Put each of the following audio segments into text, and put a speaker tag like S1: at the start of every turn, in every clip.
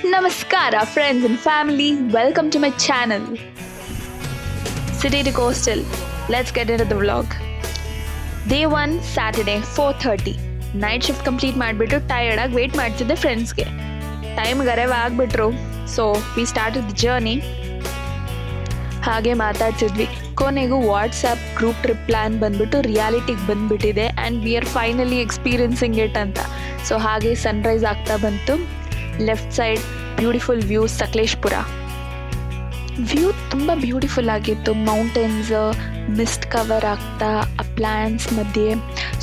S1: Namaskara, friends and family. Welcome to my channel. City to Coastal. Let's get into the vlog. Day 1, Saturday, 4:30. Night shift complete ಮಾಡಿಬಿಟ್ಟು tired ಆಗಿ wait ಮಾಡ್ತಿದ್ದೆ ಫ್ರೆಂಡ್ಸ್ಗೆ. ಟೈಮ್ಗೆ arrive ಆಗಿಬಿಟ್ರು. So we started the journey. ಹಾಗೆ ಮಾತಾಡ್ತಿದ್ವಿ. ಕೊನೆಗೂ WhatsApp group trip plan ಬಂದ್ಬಿಟ್ಟು ರಿಯಾಲಿಟಿಗೆ ಬಂದ್ಬಿಟ್ಟಿದೆ and we are finally experiencing it ಅಂತ. ಸೊ ಹಾಗೆ ಸನ್ರೈಸ್ ಆಗ್ತಾ ಬಂತು. Left side beautiful view Sakleshpur. View ತುಂಬ ಬ್ಯೂಟಿಫುಲ್ ಆಗಿತ್ತು. ಮೌಂಟೇನ್ಸ್ ಮಿಸ್ಟ್ ಕವರ್ ಆಗ್ತಾ ಆ ಪ್ಲ್ಯಾನ್ಸ್ ಮಧ್ಯೆ.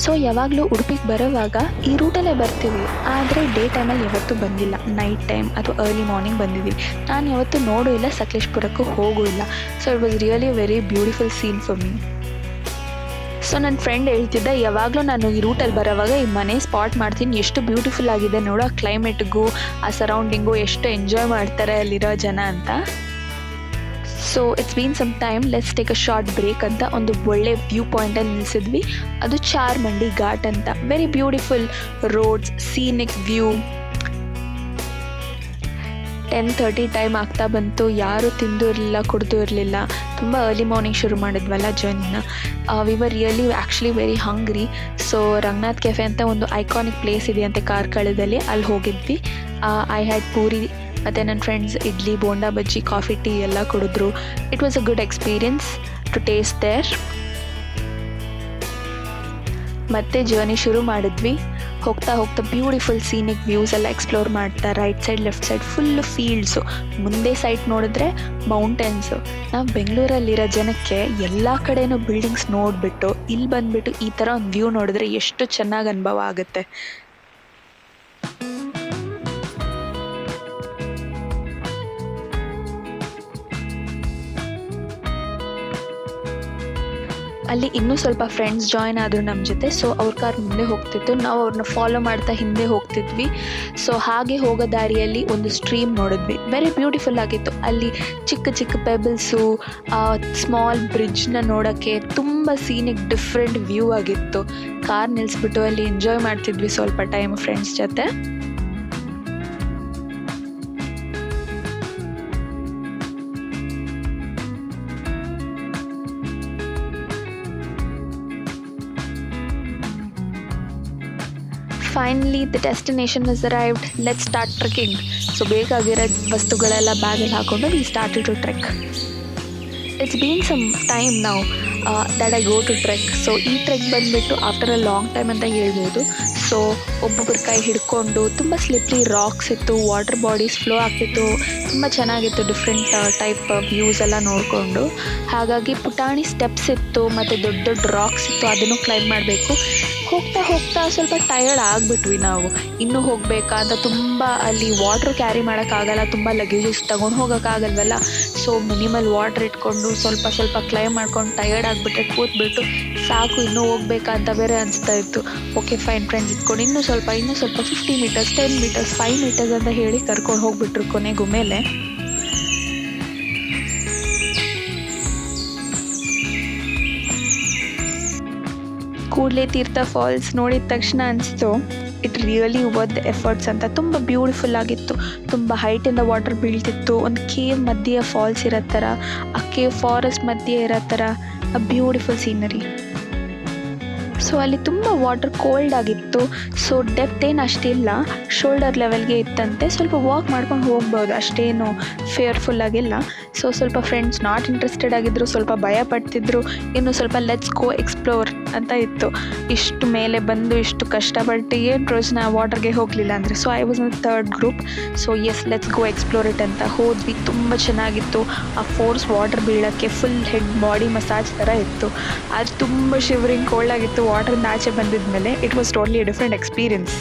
S1: ಸೊ ಯಾವಾಗಲೂ ಉಡುಪಿಗೆ ಬರೋವಾಗ ಈ ರೂಟಲ್ಲೇ ಬರ್ತೀವಿ, ಆದರೆ ಡೇ ಟೈಮಲ್ಲಿ ಯಾವತ್ತೂ ಬಂದಿಲ್ಲ. ನೈಟ್ ಟೈಮ್ ಅಥವಾ ಅರ್ಲಿ ಮಾರ್ನಿಂಗ್ ಬಂದಿದ್ದೀವಿ. ನಾನು ಯಾವತ್ತೂ ನೋಡೂ ಇಲ್ಲ, ಸಕಲೇಶ್ಪುರಕ್ಕೂ ಹೋಗೂ ಇಲ್ಲ. So it was really very beautiful scene for me. So ನನ್ನ ಫ್ರೆಂಡ್ ಹೇಳ್ತಿದ್ದೆ, ಯಾವಾಗಲೂ ನಾನು ಈ ರೂಟಲ್ಲಿ ಬರೋವಾಗ ಈ ಮನೆ ಸ್ಪಾಟ್ ಮಾಡ್ತೀನಿ, ಎಷ್ಟು ಬ್ಯೂಟಿಫುಲ್ ಆಗಿದೆ ನೋಡು, ಆ ಕ್ಲೈಮೇಟ್ಗೂ ಆ ಸರೌಂಡಿಂಗು ಎಷ್ಟು ಎಂಜಾಯ್ ಮಾಡ್ತಾರೆ ಅಲ್ಲಿರೋ ಜನ ಅಂತ. So it's been some time, let's take a short break ಅಂತ ಒಂದು ಒಳ್ಳೆ ವ್ಯೂ ಪಾಯಿಂಟಲ್ಲಿ ನಿಲ್ಲಿಸಿದ್ವಿ. ಅದು ಚಾರ್ಮಂಡಿ ಘಾಟ್ ಅಂತ. Very beautiful roads, scenic view. 10:30 time ಆಗ್ತಾ ಬಂತು. ಯಾರೂ ತಿಂದು ಇರಲಿಲ್ಲ, ಕುಡಿದು ಇರಲಿಲ್ಲ. ತುಂಬ ಅರ್ಲಿ ಮಾರ್ನಿಂಗ್ ಶುರು ಮಾಡಿದ್ವಲ್ಲ ಜರ್ನಿನ. We were really actually very hungry. So Ranganath cafe ಅಂತ ಒಂದು ಐಕಾನಿಕ್ ಪ್ಲೇಸ್ ಇದೆಯಂತೆ ಕಾರ್ಕಳದಲ್ಲಿ, ಅಲ್ಲಿ ಹೋಗಿದ್ವಿ. ಐ ಹ್ಯಾಡ್ ಪೂರಿ ಮತ್ತು ನನ್ನ friends idli, bonda bajji, coffee, tea ಎಲ್ಲ ಕುಡಿದ್ರು. It was a good experience to taste there. ಮತ್ತೆ ಜರ್ನಿ ಶುರು ಮಾಡಿದ್ವಿ. ಹೋಗ್ತಾ ಹೋಗ್ತಾ ಬ್ಯೂಟಿಫುಲ್ ಸೀನಿಕ್ ವ್ಯೂಸ್ ಎಲ್ಲ ಎಕ್ಸ್ಪ್ಲೋರ್ ಮಾಡ್ತಾ right side left side full fields. ಮುಂದೆ ಸೈಡ್ ನೋಡಿದ್ರೆ ಮೌಂಟೇನ್ಸು. ನಾವು ಬೆಂಗಳೂರಲ್ಲಿರೋ ಜನಕ್ಕೆ ಎಲ್ಲ ಕಡೆಯೂ ಬಿಲ್ಡಿಂಗ್ಸ್ ನೋಡಿಬಿಟ್ಟು ಇಲ್ಲಿ ಬಂದುಬಿಟ್ಟು ಈ ಥರ ಒಂದು ವ್ಯೂ ನೋಡಿದ್ರೆ ಎಷ್ಟು ಚೆನ್ನಾಗಿ ಅನುಭವ ಆಗುತ್ತೆ. ಅಲ್ಲಿ ಇನ್ನೂ ಸ್ವಲ್ಪ ಫ್ರೆಂಡ್ಸ್ ಜಾಯ್ನ್ ಆದರು ನಮ್ಮ ಜೊತೆ. ಸೊ ಅವ್ರ ಕಾರ್ ಮುಂದೆ ಹೋಗ್ತಿತ್ತು, ನಾವು ಅವ್ರನ್ನ ಫಾಲೋ ಮಾಡ್ತಾ ಹಿಂದೆ ಹೋಗ್ತಿದ್ವಿ. ಸೊ ಹಾಗೆ ಹೋಗೋ ದಾರಿಯಲ್ಲಿ ಒಂದು ಸ್ಟ್ರೀಮ್ ನೋಡಿದ್ವಿ. ವೆರಿ ಬ್ಯೂಟಿಫುಲ್ ಆಗಿತ್ತು. ಅಲ್ಲಿ ಚಿಕ್ಕ ಚಿಕ್ಕ ಪೆಬಲ್ಸು, ಸ್ಮಾಲ್ ಬ್ರಿಡ್ಜ್ನ ನೋಡೋಕ್ಕೆ ತುಂಬ ಸೀನಿಕ್ ಡಿಫ್ರೆಂಟ್ ವ್ಯೂ ಆಗಿತ್ತು. ಕಾರ್ ನಿಲ್ಲಿಸ್ಬಿಟ್ಟು ಅಲ್ಲಿ ಎಂಜಾಯ್ ಮಾಡ್ತಿದ್ವಿ ಸ್ವಲ್ಪ ಟೈಮ್ ಫ್ರೆಂಡ್ಸ್ ಜೊತೆ. Finally the destination is arrived. Let's start trekking. So ಬೇಕಾಗಿರೋ ವಸ್ತುಗಳೆಲ್ಲ ಬ್ಯಾಗಲ್ಲಿ ಹಾಕ್ಕೊಂಡು we started to trek. It's been some time now that I go to trek. So ಈ ಟ್ರೆಕ್ ಬಂದುಬಿಟ್ಟು ಆಫ್ಟರ್ ಅ ಲಾಂಗ್ ಟೈಮ್ ಅಂತ ಹೇಳ್ಬೋದು. So ಒಬ್ಬೊಬ್ಬರ ಕೈ ಹಿಡ್ಕೊಂಡು ತುಂಬ ಸ್ಲಿಪ್ರಿ ರಾಕ್ಸ್ ಇತ್ತು, ವಾಟರ್ ಬಾಡೀಸ್ ಫ್ಲೋ ಆಗ್ತಿತ್ತು, ತುಂಬ ಚೆನ್ನಾಗಿತ್ತು. ಡಿಫ್ರೆಂಟ್ ಟೈಪ್ ವ್ಯೂಸ್ ಎಲ್ಲ ನೋಡಿಕೊಂಡು. ಹಾಗಾಗಿ ಪುಟಾಣಿ ಸ್ಟೆಪ್ಸ್ ಇತ್ತು ಮತ್ತು ದೊಡ್ಡ ದೊಡ್ಡ ರಾಕ್ಸ್ ಇತ್ತು, ಅದನ್ನು ಕ್ಲೈಂಬ್ ಮಾಡಬೇಕು. ಹೋಗ್ತಾ ಹೋಗ್ತಾ ಸ್ವಲ್ಪ ಟಯರ್ಡ್ ಆಗಿಬಿಟ್ವಿ ನಾವು. ಇನ್ನೂ ಹೋಗಬೇಕಾ ಅಂತ. ತುಂಬ ಅಲ್ಲಿ ವಾಟ್ರ್ ಕ್ಯಾರಿ ಮಾಡೋಕ್ಕಾಗಲ್ಲ, ತುಂಬ ಲಗೇಜಸ್ ತೊಗೊಂಡು ಹೋಗೋಕ್ಕಾಗಲ್ವಲ್ಲ. ಸೊ ಮಿನಿಮಲ್ ವಾಟ್ರ್ ಇಟ್ಕೊಂಡು ಸ್ವಲ್ಪ ಸ್ವಲ್ಪ ಕ್ಲೈಮ್ ಮಾಡ್ಕೊಂಡು ಟಯರ್ಡ್ ಆಗಿಬಿಟ್ಟೆ ಕೂತ್ಬಿಟ್ಟು ಸಾಕು, ಇನ್ನೂ ಹೋಗ್ಬೇಕಾ ಅಂತ ಬೇರೆ ಅನಿಸ್ತಾ ಇತ್ತು. ಓಕೆ ಫೈನ್ ಫ್ರೆಂಡ್ಸ್ ಇಟ್ಕೊಂಡು ಇನ್ನೂ ಸ್ವಲ್ಪ 50 ಮೀಟರ್ಸ್, 10 ಮೀಟರ್ಸ್, 5 ಮೀಟರ್ಸ್ ಅಂತ ಹೇಳಿ ಕರ್ಕೊಂಡು ಹೋಗ್ಬಿಟ್ರು ಕೊನೆಗೂ ಮೇಲೆ. ಕೂಡಲೇ ತೀರ್ಥ ಫಾಲ್ಸ್ ನೋಡಿದ ತಕ್ಷಣ ಅನಿಸ್ತು it really worth the efforts ಅಂತ. ತುಂಬ ಬ್ಯೂಟಿಫುಲ್ ಆಗಿತ್ತು. ತುಂಬ ಹೈಟಿಂದ ವಾಟರ್ ಬೀಳ್ತಿತ್ತು. ಒಂದು ಕೇವ್ ಮಧ್ಯೆ ಫಾಲ್ಸ್ ಇರೋ ಥರ, ಆ ಕೇವ್ ಫಾರೆಸ್ಟ್ ಮಧ್ಯೆ ಇರೋ ಥರ ಆ ಬ್ಯೂಟಿಫುಲ್ ಸೀನರಿ. ಸೊ ಅಲ್ಲಿ ತುಂಬ ವಾಟರ್ ಕೋಲ್ಡ್ ಆಗಿತ್ತು. ಸೊ ಡೆಪ್ತ್ ಏನು ಅಷ್ಟಿಲ್ಲ, ಶೋಲ್ಡರ್ ಲೆವೆಲ್ಗೆ ಇತ್ತಂತೆ. ಸ್ವಲ್ಪ ವಾಕ್ ಮಾಡ್ಕೊಂಡು ಹೋಗ್ಬೋದು, ಅಷ್ಟೇನು ಫೇರ್ಫುಲ್ ಆಗಿಲ್ಲ. ಸೊ ಸ್ವಲ್ಪ ಫ್ರೆಂಡ್ಸ್ ನಾಟ್ ಇಂಟ್ರೆಸ್ಟೆಡ್ ಆಗಿದ್ದರು, ಸ್ವಲ್ಪ ಭಯ ಪಡ್ತಿದ್ರು. ಇನ್ನು ಸ್ವಲ್ಪ ಲೆಟ್ಸ್ ಗೋ ಎಕ್ಸ್ಪ್ಲೋರ್ ಅಂತ ಇತ್ತು. ಇಷ್ಟು ಮೇಲೆ ಬಂದು ಇಷ್ಟು ಕಷ್ಟಪಟ್ಟು ಏನು ಪ್ರಯೋಜನ ವಾಟರ್ಗೆ ಹೋಗಲಿಲ್ಲ ಅಂದರೆ. So I was in third group. So yes let's go explore it ಅಂತ ಹೋದ್ವಿ. ತುಂಬ ಚೆನ್ನಾಗಿತ್ತು. ಆ ಫೋರ್ಸ್ ವಾಟರ್ ಬೀಳೋಕ್ಕೆ ಫುಲ್ ಹೆಡ್ ಬಾಡಿ ಮಸಾಜ್ ಥರ ಇತ್ತು. ಅದು ತುಂಬ ಶಿವರಿಂಗ್ ಕೋಲ್ಡ್ ಆಗಿತ್ತು. ವಾಟರಿಂದ ಆಚೆ ಬಂದಿದ ಮೇಲೆ it was totally different experience.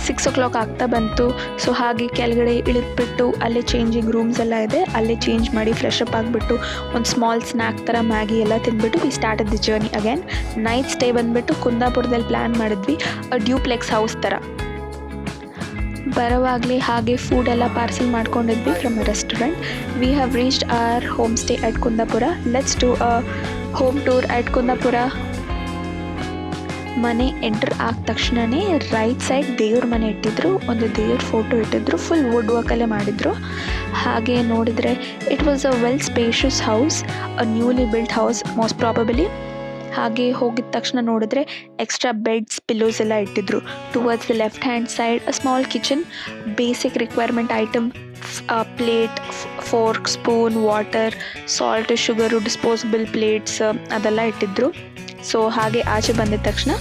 S1: 6 o'clock ಆಗ್ತಾ ಬಂತು. ಸೊ ಹಾಗೆ ಕೆಳಗಡೆ ಇಳಿದ್ಬಿಟ್ಟು ಅಲ್ಲೇ ಚೇಂಜಿಂಗ್ ರೂಮ್ಸ್ ಎಲ್ಲ ಇದೆ, ಅಲ್ಲೇ ಚೇಂಜ್ ಮಾಡಿ ಫ್ರೆಶ್ ಅಪ್ ಆಗಿಬಿಟ್ಟು ಒಂದು ಸ್ಮಾಲ್ ಸ್ನ್ಯಾಕ್ ಥರ ಮ್ಯಾಗಿ ಎಲ್ಲ ತಿಂದ್ಬಿಟ್ಟು we started the journey again. Night stay ಬಂದುಬಿಟ್ಟು ಕುಂದಾಪುರದಲ್ಲಿ ಪ್ಲ್ಯಾನ್ ಮಾಡಿದ್ವಿ, ಡ್ಯೂಪ್ಲೆಕ್ಸ್ ಹೌಸ್ ಥರ. ಬರೋವಾಗಲೇ ಹಾಗೆ ಫುಡೆಲ್ಲ ಪಾರ್ಸಲ್ ಮಾಡ್ಕೊಂಡಿದ್ವಿ from a restaurant. We have reached our home stay at Kundapura. Let's do a home tour at Kundapura. ಮನೆ ಎಂಟರ್ ಆದ ತಕ್ಷಣವೇ ರೈಟ್ ಸೈಡ್ ದೇವ್ರ ಮನೆ ಇಟ್ಟಿದ್ರು, ಒಂದು ದೇವ್ರ ಫೋಟೋ ಇಟ್ಟಿದ್ರು, ಫುಲ್ ವುಡ್ ವರ್ಕಲ್ಲೇ ಮಾಡಿದ್ರು. ಹಾಗೆ ನೋಡಿದರೆ it was a well spacious house, a newly built house most probably. ಹಾಗೆ ಹೋಗಿದ ತಕ್ಷಣ ನೋಡಿದ್ರೆ ಎಕ್ಸ್ಟ್ರಾ ಬೆಡ್ಸ್, ಪಿಲ್ಲೋಸ್ ಎಲ್ಲ ಇಟ್ಟಿದ್ರು. Towards the left hand side a small kitchen, basic requirement item, plate, fork, spoon, water, salt, sugar, disposable plates ಅದೆಲ್ಲ ಇಟ್ಟಿದ್ರು. So ಹಾಗೆ ಆಚೆ ಬಂದಿದ ತಕ್ಷಣ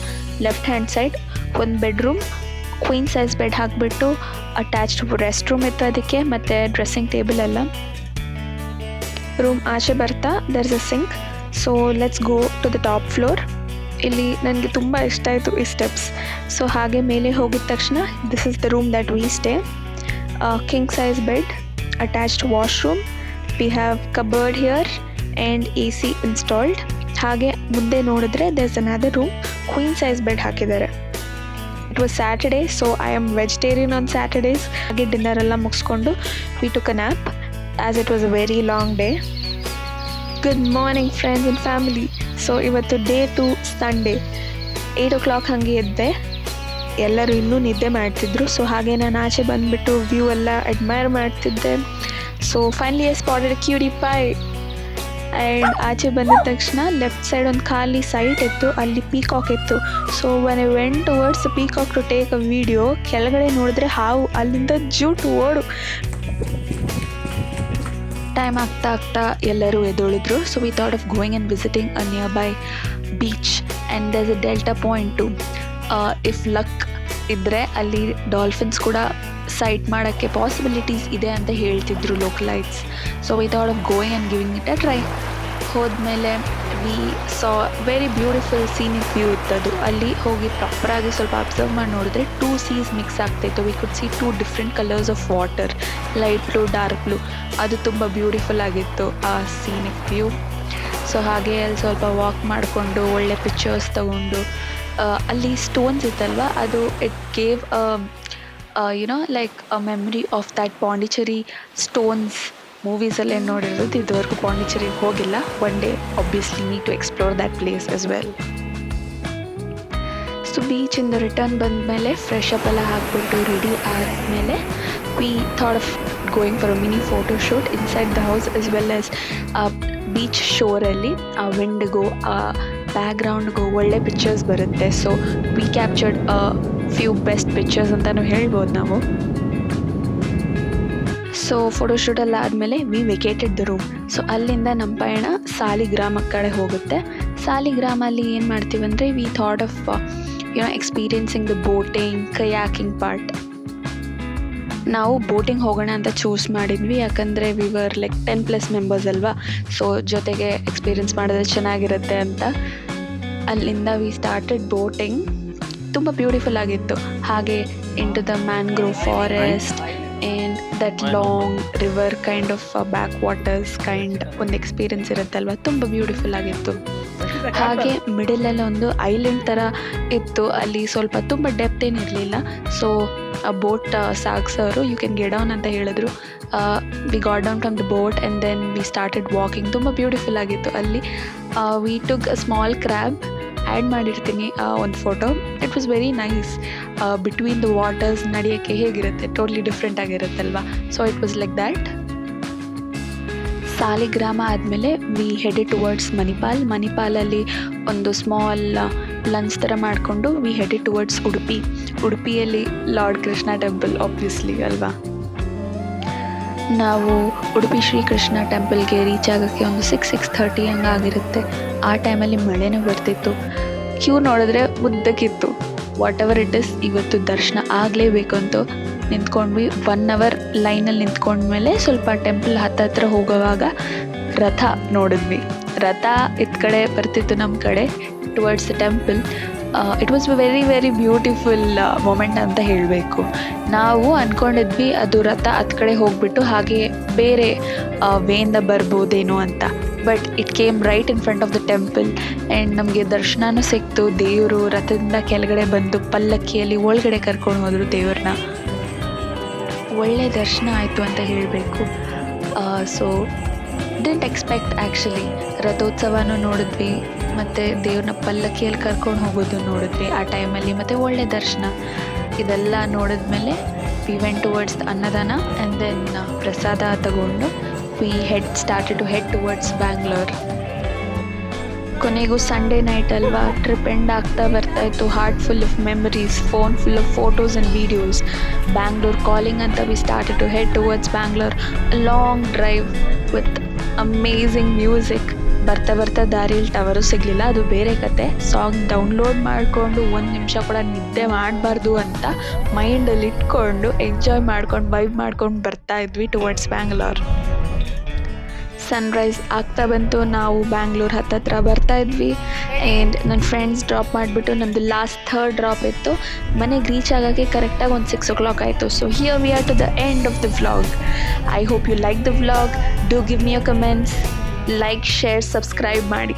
S1: ಲೆಫ್ಟ್ ಹ್ಯಾಂಡ್ ಸೈಡ್ ಒಂದು ಬೆಡ್ರೂಮ್, ಕ್ವೀನ್ ಸೈಜ್ ಬೆಡ್ ಹಾಕಿಬಿಟ್ಟು ಅಟ್ಯಾಚ್ಡ್ ರೆಸ್ಟ್ ರೂಮ್ ಇತ್ತು ಅದಕ್ಕೆ, ಮತ್ತು ಡ್ರೆಸ್ಸಿಂಗ್ ಟೇಬಲ್ ಎಲ್ಲ. ರೂಮ್ ಆಚೆ ಬರ್ತಾ there is a sink. So let's go to the top floor. ಇಲ್ಲಿ ನನಗೆ ತುಂಬ ಇಷ್ಟ ಆಯಿತು ಈ ಸ್ಟೆಪ್ಸ್. ಸೊ ಹಾಗೆ ಮೇಲೆ ಹೋಗಿದ ತಕ್ಷಣ this is the room that we stay. King size bed, attached washroom, we have cupboard here and AC installed. ಹಾಗೆ ಮುಂದೆ ನೋಡಿದ್ರೆ there is another room, queen size bed ಹಾಕಿದ್ದಾರೆ. It was Saturday, so I am vegetarian on Saturdays. ಹಾಗೆ dinner ಎಲ್ಲ ಮುಗಿಸ್ಕೊಂಡು we took a nap as it was a very long day. Good morning friends and family. So ಇವತ್ತು day 2 Sunday. 8 o'clock ಹಾಗೆ ಎದ್ದೆ. ಎಲ್ಲರೂ ಇನ್ನೂ ನಿದ್ದೆ ಮಾಡ್ತಿದ್ರು. ಸೊ ಹಾಗೆ ನಾನು ಆಚೆ ಬಂದುಬಿಟ್ಟು ವ್ಯೂ ಎಲ್ಲ ಅಡ್ಮೈರ್ ಮಾಡ್ತಿದ್ದೆ. So finally I spotted a cutie pie. And ಆಚೆ ಬಂದಿದ ತಕ್ಷಣ ಲೆಫ್ಟ್ ಸೈಡ್ ಒಂದು ಖಾಲಿ ಸೈಟ್ ಇತ್ತು, ಅಲ್ಲಿ ಪೀಕಾಕ್ ಇತ್ತು. So when I went towards the peacock to take a video, ಕೆಳಗಡೆ ನೋಡಿದ್ರೆ ಹಾವು ಅಲ್ಲಿಂದ ಜೂಟ್ ಓಡು. ಟೈಮ್ ಆಗ್ತಾ ಎಲ್ಲರೂ ಎದ್ದೊಳಿದ್ರು. So we thought of going and visiting a nearby beach and there is a delta point too. If luck ಇದ್ದರೆ ಅಲ್ಲಿ ಡಾಲ್ಫಿನ್ಸ್ ಕೂಡ ಸೈಟ್ ಮಾಡೋಕ್ಕೆ ಪಾಸಿಬಿಲಿಟೀಸ್ ಇದೆ ಅಂತ ಹೇಳ್ತಿದ್ರು localites. So we thought of going and giving it a try. ಹೋದ್ಮೇಲೆ we saw very beautiful scenic view ಇತ್ತದು. ಅಲ್ಲಿ ಹೋಗಿ ಪ್ರಾಪರಾಗಿ ಸ್ವಲ್ಪ ಅಬ್ಸರ್ವ್ ಮಾಡಿ ನೋಡಿದ್ರೆ 2 seas ಮಿಕ್ಸ್ ಆಗ್ತಾಯಿತ್ತು. We could see 2 different colours of water, light blue, dark blue. ಅದು ತುಂಬ ಬ್ಯೂಟಿಫುಲ್ ಆಗಿತ್ತು ಆ ಸೀನಿಕ್ ವ್ಯೂ. ಸೊ ಹಾಗೆ ಅಲ್ಲಿ ಸ್ವಲ್ಪ ವಾಕ್ ಮಾಡಿಕೊಂಡು ಒಳ್ಳೆ ಪಿಕ್ಚರ್ಸ್ ತಗೊಂಡು, ಅಲ್ಲಿ ಸ್ಟೋನ್ಸ್ ಇತ್ತಲ್ವ, ಅದು it gave like a memory of that Pondicherry stones. ಮೂವೀಸಲ್ಲೇ ನೋಡಿರೋದು, ಇದುವರೆಗೂ ಪಾಂಡಿಚೇರಿಗೆ ಹೋಗಿಲ್ಲ. One day obviously need to explore that place as well. So ಬೀಚಿಂದ ರಿಟರ್ನ್ ಬಂದಮೇಲೆ ಫ್ರೆಶ್ ಅಪ್ ಎಲ್ಲ ಹಾಕ್ಬಿಟ್ಟು ರೆಡಿ ಆದಮೇಲೆ we thought of going for a mini photo shoot inside the house as well as beach ಶೋರಲ್ಲಿ. ಆ ವಿಂಡ್ಗೂ ಆ ಬ್ಯಾಕ್ಗ್ರೌಂಡ್ಗೂ ಒಳ್ಳೆ ಪಿಕ್ಚರ್ಸ್ ಬರುತ್ತೆ. So we captured a few best pictures ಅಂತಲೂ ಹೇಳ್ಬೋದು ನಾವು. ಸೊ ಫೋಟೋಶೂಟೆಲ್ಲ ಆದಮೇಲೆ we vacated the room. So ಅಲ್ಲಿಂದ ನಮ್ಮ ಪಯಣ ಸಾಲಿಗ್ರಾಮ ಕಡೆ ಹೋಗುತ್ತೆ. ಸಾಲಿಗ್ರಾಮಲ್ಲಿ ಏನು ಮಾಡ್ತೀವಿ ಅಂದರೆ we thought of experiencing the boating, kayaking part. ನಾವು ಬೋಟಿಂಗ್ ಹೋಗೋಣ ಅಂತ ಚೂಸ್ ಮಾಡಿದ್ವಿ, ಯಾಕಂದರೆ ವಿ ವರ್ ಲೈಕ್ 10+ ಮೆಂಬರ್ಸ್ ಅಲ್ವಾ. ಸೊ ಜೊತೆಗೆ ಎಕ್ಸ್ಪೀರಿಯನ್ಸ್ ಮಾಡಿದ್ರೆ ಚೆನ್ನಾಗಿರುತ್ತೆ ಅಂತ. ಅಲ್ಲಿಂದ ವಿ ಸ್ಟಾರ್ಟೆಡ್ ಬೋಟಿಂಗ್. ತುಂಬ ಬ್ಯೂಟಿಫುಲ್ ಆಗಿತ್ತು. ಹಾಗೆ into the mangrove forest and that long river kind of backwaters kind ಒಂದು ಎಕ್ಸ್ಪೀರಿಯನ್ಸ್ ಇರುತ್ತಲ್ವ, ತುಂಬ ಬ್ಯೂಟಿಫುಲ್ ಆಗಿತ್ತು. ಹಾಗೆ ಮಿಡಲೆಲ್ಲ ಒಂದು ಐಲ್ಯಾಂಡ್ ಥರ ಇತ್ತು. ಅಲ್ಲಿ ಸ್ವಲ್ಪ ತುಂಬ ಡೆಪ್ತ್ ಏನಿರಲಿಲ್ಲ. ಸೊ ಆ ಬೋಟ್ ಸಾಗಿಸೋರು ಯು ಕ್ಯಾನ್ ಗೆಟ್ ಡೌನ್ ಅಂತ ಹೇಳಿದ್ರು. We got down from the boat and then we started walking. ತುಂಬ ಬ್ಯೂಟಿಫುಲ್ ಆಗಿತ್ತು. ಅಲ್ಲಿ we took a small crab. Add ಮಾಡಿರ್ತೀನಿ ಒಂದು photo. It was very nice. Between the waters ನಡೆಯೋಕ್ಕೆ ಹೇಗಿರುತ್ತೆ, ಟೋಟ್ಲಿ ಡಿಫ್ರೆಂಟ್ ಆಗಿರುತ್ತಲ್ವ. So it was like that. Saligrama ಆದಮೇಲೆ we headed towards Manipal. ಮಣಿಪಾಲಲ್ಲಿ ಒಂದು ಸ್ಮಾಲ್ ಲಂಚ್ ಥರ ಮಾಡಿಕೊಂಡು ವಿ ಹೆಡೆಡ್ ಟುವರ್ಡ್ಸ್ ಉಡುಪಿ. ಉಡುಪಿಯಲ್ಲಿ ಲಾರ್ಡ್ ಕೃಷ್ಣ ಟೆಂಪಲ್ ಆಬ್ವಿಯಸ್ಲಿ ಅಲ್ವಾ. ನಾವು ಉಡುಪಿ ಶ್ರೀಕೃಷ್ಣ ಟೆಂಪಲ್ಗೆ ರೀಚ್ ಆಗೋಕ್ಕೆ ಒಂದು 6:30 ಹಂಗಾಗಿರುತ್ತೆ. ಆ ಟೈಮಲ್ಲಿ ಮಳೆನೂ ಬರ್ತಿತ್ತು. ಕ್ಯೂ ನೋಡಿದ್ರೆ ಉದ್ದಕ್ಕಿತ್ತು. ವಾಟ್ ಎವರ್ ಇಟ್ ಇಸ್, ಇವತ್ತು ದರ್ಶನ ಆಗಲೇಬೇಕು ಅಂತ ನಿಂತ್ಕೊಂಡ್ವಿ. 1 hour ಲೈನಲ್ಲಿ ನಿಂತ್ಕೊಂಡ್ಮೇಲೆ ಸ್ವಲ್ಪ ಟೆಂಪಲ್ ಹತ್ರ ಹೋಗುವಾಗ ರಥ ನೋಡಿದ್ವಿ. ರಥ ಇತ್ತ ಕಡೆ ಬರ್ತಿತ್ತು ನಮ್ಮ ಕಡೆ towards the temple. It was very very beautiful moment ಅಂತ ಹೇಳಬೇಕು. ನಾವು ಅಂದ್ಕೊಂಡಿದ್ವಿ ಅದು ರಥ ಹತ್ತು ಕಡೆ ಹೋಗಿಬಿಟ್ಟು ಹಾಗೆ ಬೇರೆ ವೇಯಿಂದ ಬರ್ಬೋದೇನೋ ಅಂತ. But it came right in front of the temple and ನಮಗೆ ದರ್ಶನನೂ ಸಿಕ್ತು. ದೇವರು ರಥದಿಂದ ಕೆಳಗಡೆ ಬಂದು ಪಲ್ಲಕ್ಕಿಯಲ್ಲಿ ಒಳಗಡೆ ಕರ್ಕೊಂಡು ಹೋದರು ದೇವ್ರನ್ನ. ಒಳ್ಳೆ ದರ್ಶನ ಆಯಿತು ಅಂತ ಹೇಳಬೇಕು. So didn't expect actually. ರಥೋತ್ಸವನೂ ನೋಡಿದ್ವಿ, ಮತ್ತು ದೇವ್ರನ್ನ ಪಲ್ಲಕ್ಕಿಯಲ್ಲಿ ಕರ್ಕೊಂಡು ಹೋಗೋದು ನೋಡಿದ್ವಿ ಆ ಟೈಮಲ್ಲಿ, ಮತ್ತು ಒಳ್ಳೆ ದರ್ಶನ ಇದೆಲ್ಲ ನೋಡಿದ್ಮೇಲೆ ವಿ ವೆಂಟ್ ಟುವರ್ಡ್ಸ್ ಅನ್ನದಾನ ಆ್ಯಂಡ್ ದೆನ್ ಪ್ರಸಾದ ತಗೊಂಡು we started to head towards Bangalore. ಕೊನೆಗೂ ಸಂಡೇ ನೈಟ್ ಅಲ್ವಾ, ಟ್ರಿಪ್ ಎಂಡ್ ಆಗ್ತಾ ಬರ್ತಾಯಿತ್ತು. Heart full of memories, phone full of photos and videos. Bangalore calling ಅಂತ we started to head towards Bangalore. Long drive with amazing music. ಬರ್ತಾ ದಾರಿಯಲ್ಲಿ tower ಸಿಗಲಿಲ್ಲ, ಅದು ಬೇರೆ ಕತೆ. ಸಾಂಗ್ ಡೌನ್ಲೋಡ್ ಮಾಡಿಕೊಂಡು 1 ನಿಮಿಷ ಕೂಡ ನಿದ್ದೆ ಮಾಡಬಾರ್ದು ಅಂತ ಮೈಂಡಲ್ಲಿ ಇಟ್ಕೊಂಡು ಎಂಜಾಯ್ ಮಾಡ್ಕೊಂಡು ವೈಬ್ ಮಾಡ್ಕೊಂಡು ಬರ್ತಾ ಇದ್ವಿ ಟುವರ್ಡ್ಸ್ ಬ್ಯಾಂಗ್ಳೂರ್. ಸನ್ರೈಸ್ ಆಗ್ತಾ ಬಂತು, ನಾವು ಬ್ಯಾಂಗ್ಳೂರ್ ಹತ್ತತ್ರ ಬರ್ತಾ ಇದ್ವಿ. ಆ್ಯಂಡ್ ನನ್ನ ಫ್ರೆಂಡ್ಸ್ ಡ್ರಾಪ್ ಮಾಡಿಬಿಟ್ಟು ನಮ್ಮದು ಲಾಸ್ಟ್ 3rd ಡ್ರಾಪ್ ಇತ್ತು. ಮನೆಗೆ ರೀಚ್ ಆಗೋಕ್ಕೆ ಕರೆಕ್ಟಾಗಿ ಒಂದು 6 o'clock ಆಯಿತು. So here we are to the end of the vlog. I hope you like the vlog. Do give me your comments, like, share, subscribe ಮಾಡಿ.